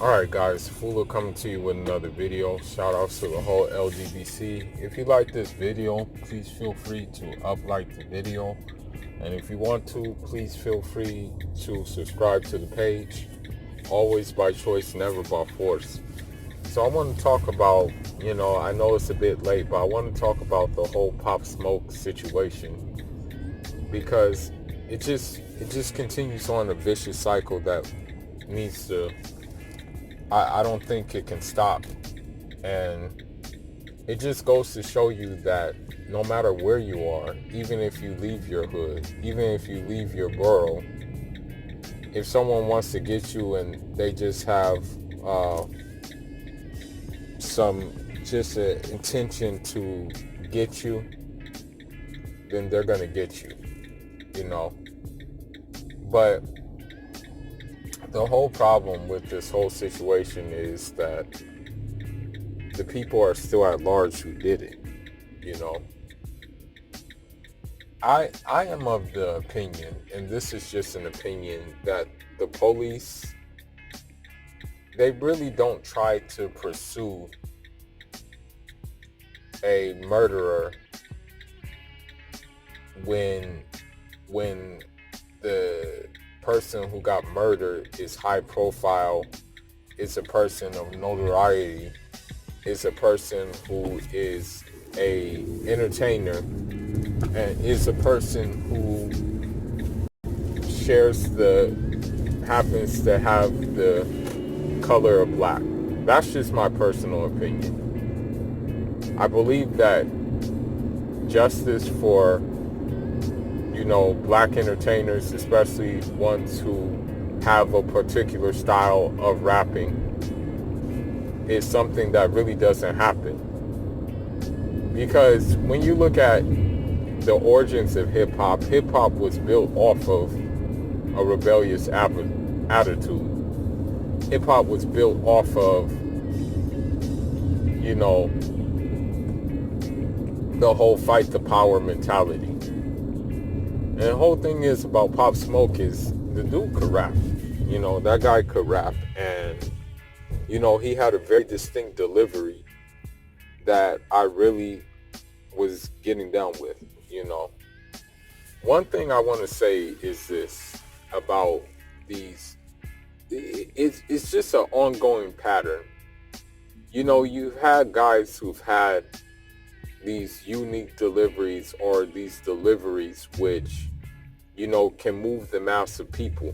Alright guys, Fula coming to you with another video. Shout outs to the whole LGBC. If you like this video, please feel free to like the video. And if you want to, please feel free to subscribe to the page. Always by choice, never by force. So I want to talk about, I know it's a bit late, but I want to talk about the whole Pop Smoke situation. Because it just continues on a vicious cycle that needs to I don't think it can stop. And it just goes to show you that no matter where you are, even if you leave your hood, even if you leave your borough, if someone wants to get you and they just have some just an intention to get you, then they're going to get you, you know. But the whole problem with this whole situation is that the people are still at large who did it, you know. I am of the opinion, and this is just an opinion, that the police, they really don't try to pursue a murderer when the person who got murdered is high profile, is a person of notoriety, is a person who is a entertainer, and is a person who happens to have the color of black. That's just my personal opinion. I believe that justice for, black entertainers, especially ones who have a particular style of rapping, is something that really doesn't happen. Because when you look at the origins of hip-hop was built off of a rebellious attitude. Hip-hop was built off of, the whole fight the power mentality. And the whole thing is about Pop Smoke is the dude could rap. That guy could rap. And, he had a very distinct delivery that I really was getting down with, One thing I want to say is this about these. It's just an ongoing pattern. You've had guys who've had these unique deliveries, or these deliveries which, can move the mass of people.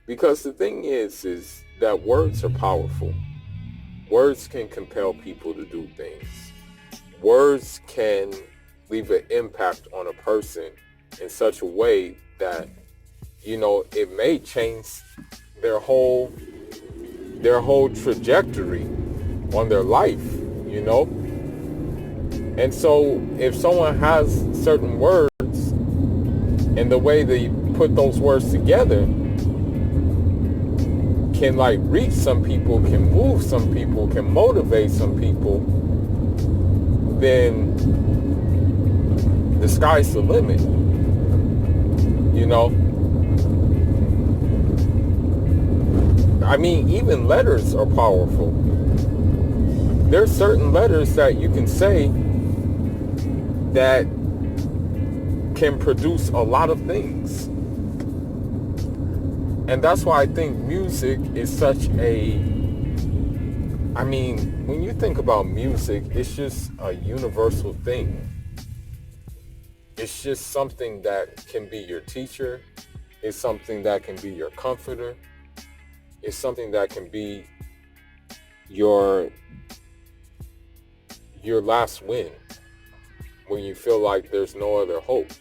Because the thing is that words are powerful. Words can compel people to do things. Words can leave an impact on a person in such a way that, it may change their whole trajectory on their life, And so if someone has certain words, and the way they put those words together can reach some people, can move some people, can motivate some people, then the sky's the limit, I mean, even letters are powerful. There's certain letters that you can say that can produce a lot of things. And that's why I think music is such when you think about music, it's just a universal thing. It's just something that can be your teacher. It's something that can be your comforter. It's something that can be your last win when you feel like there's no other hope.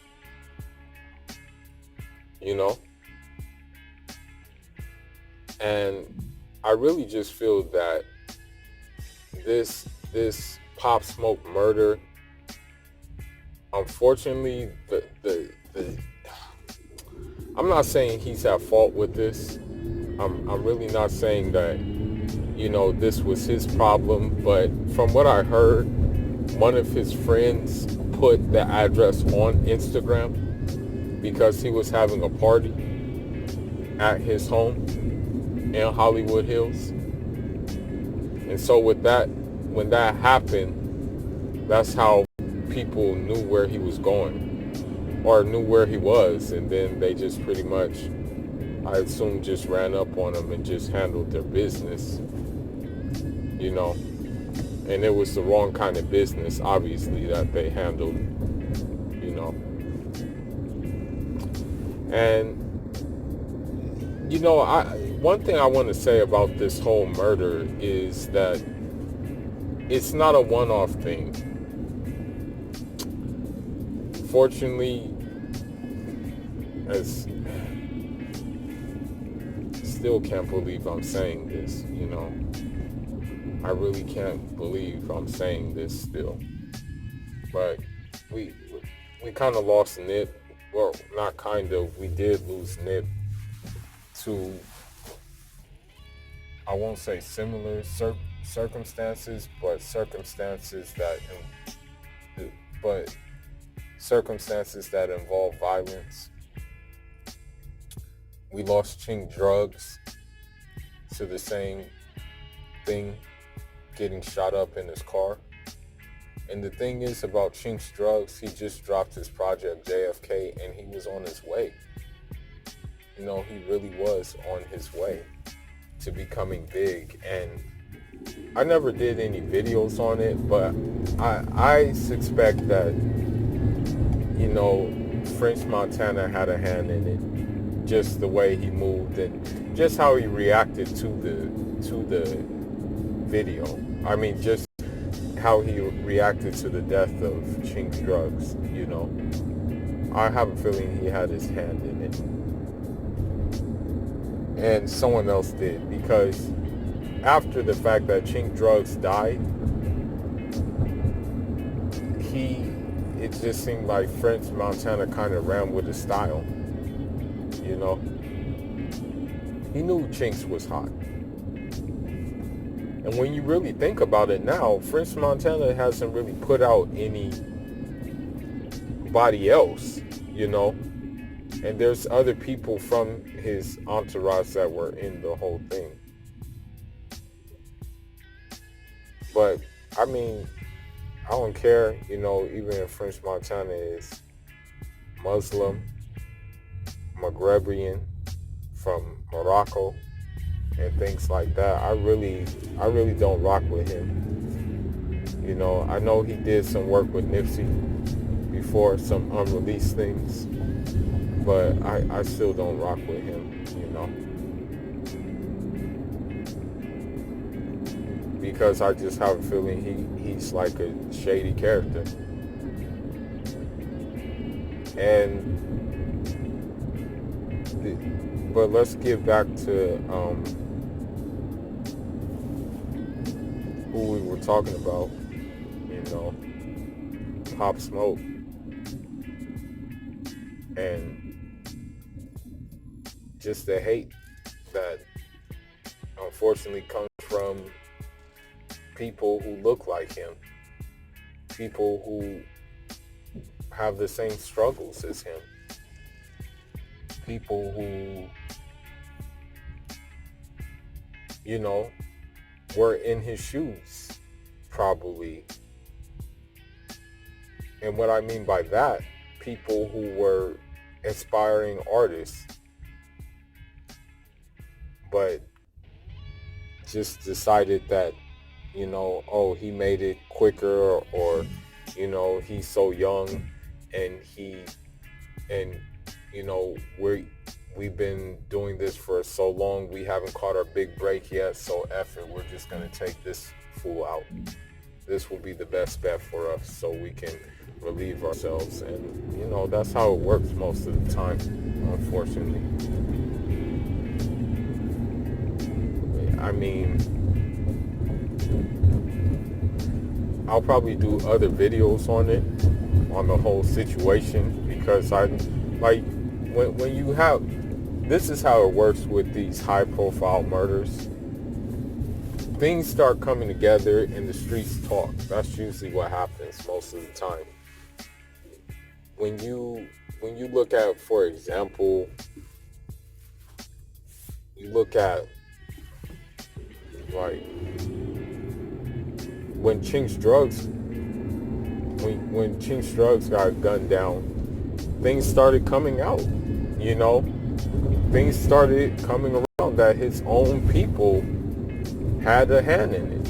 And I really just feel that this Pop Smoke murder, unfortunately, I'm not saying he's at fault with this. I'm really not saying that, this was his problem. But from what I heard, one of his friends put the address on Instagram because he was having a party at his home in Hollywood Hills. And so with that, when that happened, that's how people knew where he was going or knew where he was. And then they just pretty much, I assume, just ran up on him and just handled their business, you know. And it was the wrong kind of business, obviously, that they handled, you know. And, you know, one thing I want to say about this whole murder is that it's not a one-off thing. Fortunately, as still can't believe I'm saying this, you know. I really can't believe I'm saying this still. But we kind of lost Nip. Well, not kind of. We did lose Nip to, I won't say similar circumstances, but circumstances that involve violence. We lost Chink Drugs to the same thing, getting shot up in his car. And the thing is about Chink's Drugs, he just dropped his project JFK and he was on his way. You know, he really was on his way to becoming big. And I never did any videos on it, but I suspect that, you know, French Montana had a hand in it. Just the way he moved and just how he reacted to the video. I mean, just how he reacted to the death of Chink Drugs, you know. I have a feeling he had his hand in it. And someone else did, because after the fact that Chink Drugs died, it just seemed like French Montana kind of ran with his style. You know, he knew Chinks was hot. And when you really think about it now, French Montana hasn't really put out anybody else, you know. And there's other people from his entourage that were in the whole thing. But, I mean, I don't care, you know, even if French Montana is Muslim, Maghrebian, from Morocco, and things like that. I really don't rock with him. You know, I know he did some work with Nipsey before, some unreleased things, but I still don't rock with him, you know. Because I just have a feeling he's like a shady character. But let's get back to who we were talking about, you know, Pop Smoke. And just the hate that unfortunately comes from people who look like him, people who have the same struggles as him, people who, you know, were in his shoes, probably. And what I mean by that, people who were aspiring artists, but just decided that, you know, oh, he made it quicker, or, you know, he's so young, and you know, we've been doing this for so long, we haven't caught our big break yet, so F it, we're just going to take this fool out. This will be the best bet for us so we can relieve ourselves. And, you know, that's how it works most of the time, unfortunately. I mean, I'll probably do other videos on it, on the whole situation, because when you have, this is how it works with these high profile murders. Things start coming together and the streets talk. That's usually what happens most of the time. When you look at, for example, you look at like when when Chinx Drugs got gunned down, things started coming out. You know, things started coming around that his own people had a hand in it.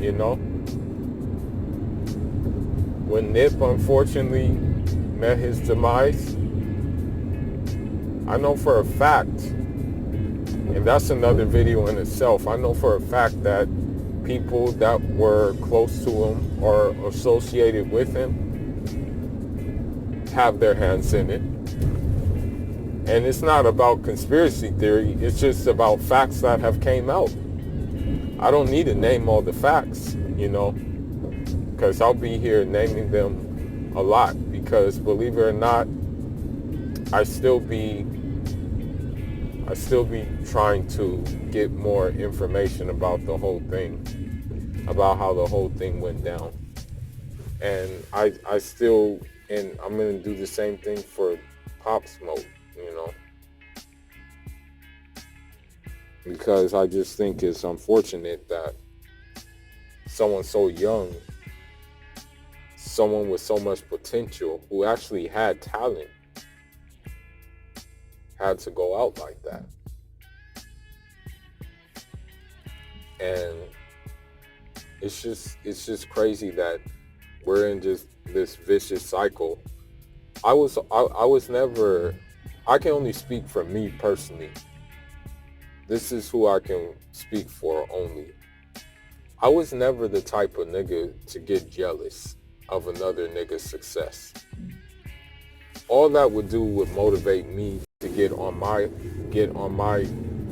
You know, when Nip unfortunately met his demise, I know for a fact, and that's another video in itself, I know for a fact that people that were close to him or associated with him have their hands in it. And it's not about conspiracy theory, it's just about facts that have came out. I don't need to name all the facts, you know, because I'll be here naming them a lot, because believe it or not, I still be trying to get more information about the whole thing, about how the whole thing went down. And I still, and I'm going to do the same thing for Pop Smoke, you know, because I just think it's unfortunate that someone so young, someone with so much potential, who actually had talent, had to go out like that. And it's just crazy that we're in just this vicious cycle. I was never, I can only speak for me personally. This is who I can speak for only. I was never the type of nigga to get jealous of another nigga's success. All that would do would motivate me to get on my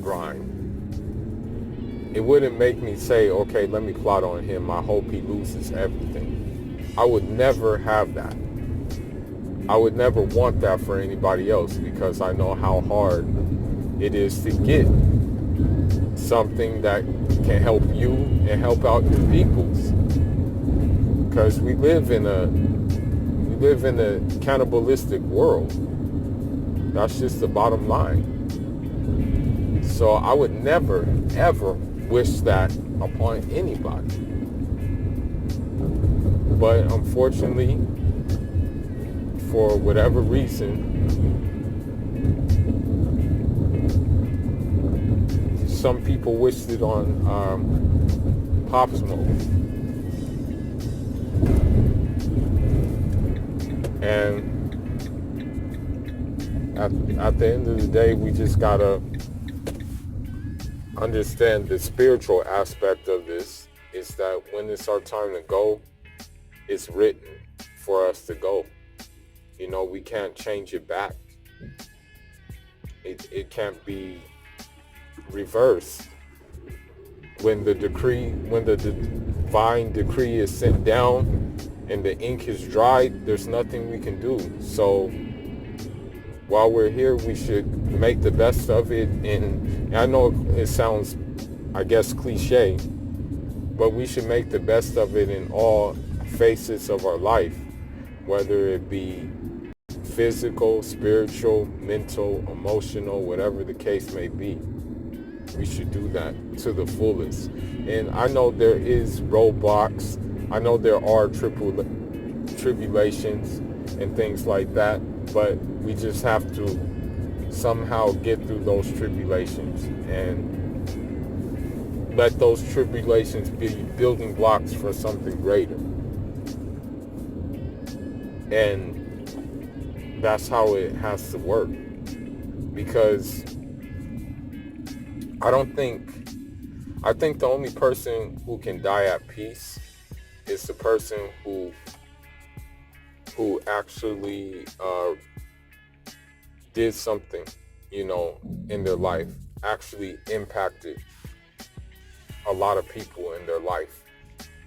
grind. It wouldn't make me say, okay, let me plot on him, I hope he loses everything. I would never have that. I would never want that for anybody else, because I know how hard it is to get something that can help you and help out your peoples. Because we live in a cannibalistic world. That's just the bottom line. So I would never, ever wish that upon anybody. But unfortunately, for whatever reason, some people wished it on Pop Smoke. And at the end of the day, we just gotta understand the spiritual aspect of this is that when it's our time to go, it's written for us to go. You know, we can't change it back. It can't be reversed. When the divine decree is sent down and the ink is dried, there's nothing we can do. So while we're here, we should make the best of it. And I know it sounds, I guess, cliche, but we should make the best of it in all facets of our life, whether it be physical, spiritual, mental, emotional, whatever the case may be. We should do that to the fullest. And I know there is roadblocks. I know there are tribulations and things like that, but we just have to somehow get through those tribulations and let those tribulations be building blocks for something greater. And that's how it has to work. Because I think the only person who can die at peace is the person who actually did something, you know, in their life, actually impacted a lot of people in their life,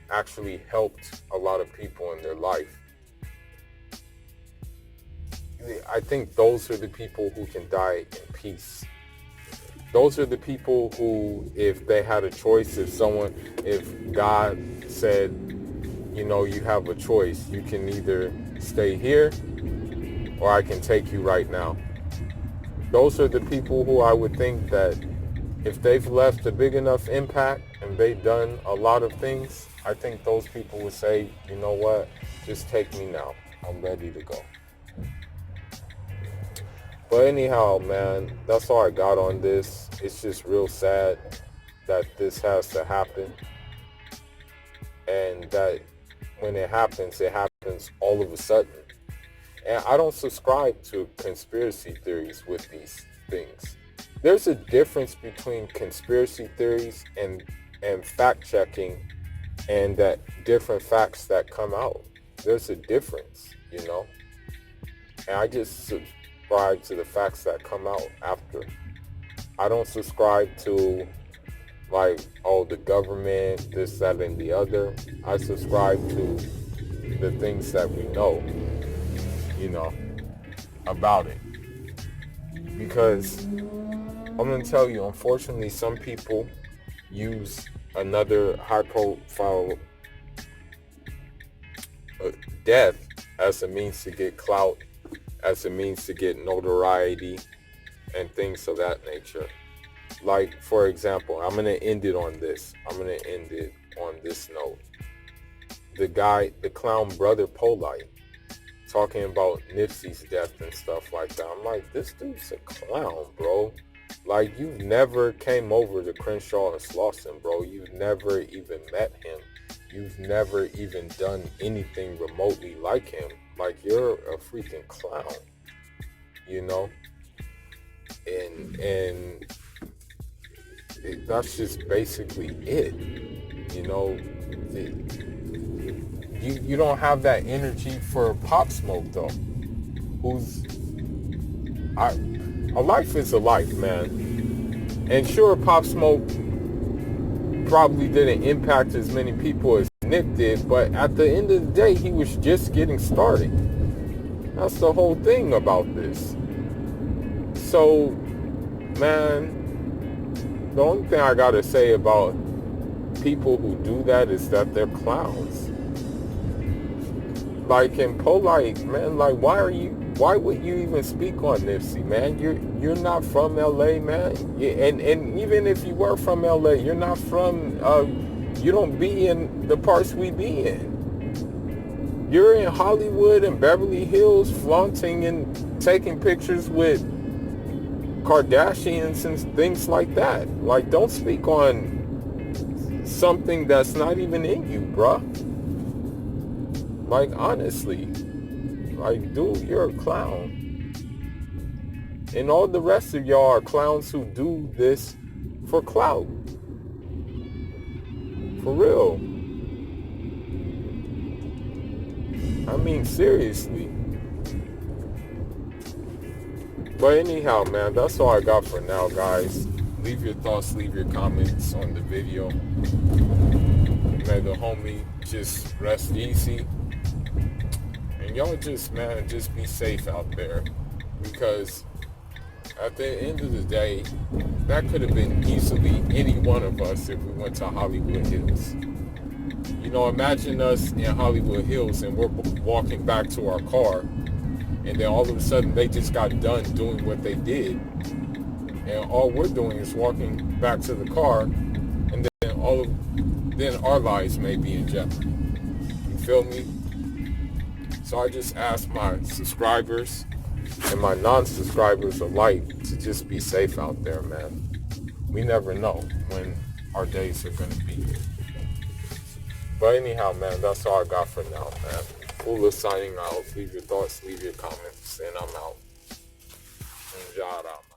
actually helped a lot of people in their life. I think those are the people who can die in peace. Those are the people who, if they had a choice, if God said, you know, you have a choice, you can either stay here or I can take you right now. Those are the people who I would think that if they've left a big enough impact and they've done a lot of things, I think those people would say, you know what, just take me now. I'm ready to go. But anyhow, man, that's all I got on this. It's just real sad that this has to happen. And that when it happens all of a sudden. And I don't subscribe to conspiracy theories with these things. There's a difference between conspiracy theories and fact-checking and that different facts that come out. There's a difference, you know? And I just subscribe to the facts that come out after. I don't subscribe to like, oh, the government, this, that, and the other. I subscribe to the things that we know, you know, about it. Because I'm going to tell you, unfortunately, some people use another high-profile death as a means to get clout, as a means to get notoriety, and things of that nature. Like, for example, I'm going to end it on this. I'm going to end it on this note. The clown Brother Polite, talking about Nipsey's death and stuff like that. I'm like, this dude's a clown, bro. Like, you've never came over to Crenshaw and Slauson, bro. You've never even met him. You've never even done anything remotely like him. Like, you're a freaking clown, you know? And that's just basically it, you know? You don't have that energy for Pop Smoke, though. A life is a life, man. And sure, Pop Smoke probably didn't impact as many people as Nip did, but at the end of the day, he was just getting started. That's the whole thing about this. So, man, the only thing I gotta say about people who do that is that they're clowns. Like, in Polite, man, like, why would you even speak on Nipsey, man? You're not from LA, man. And even if you were from LA, you're not from, you don't be in the parts we be in. You're in Hollywood and Beverly Hills flaunting and taking pictures with Kardashians and things like that. Like, don't speak on something that's not even in you, bruh. Like, honestly, like, dude, you're a clown. And all the rest of y'all are clowns who do this for clout. For real. I mean, seriously. But anyhow, man, that's all I got for now, guys. Leave your thoughts, leave your comments on the video. May the homie just rest easy. And y'all just, man, just be safe out there. Because at the end of the day, that could have been easily any one of us if we went to Hollywood Hills. You know, imagine us in Hollywood Hills and we're walking back to our car, and then all of a sudden they just got done doing what they did, and all we're doing is walking back to the car, and then our lives may be in jeopardy. You feel me? So I just ask my subscribers and my non-subscribers alike to just be safe out there, man. We never know when our days are going to be. But anyhow, man, that's all I got for now, man. Ula signing out. Leave your thoughts, leave your comments, and I'm out. Njara.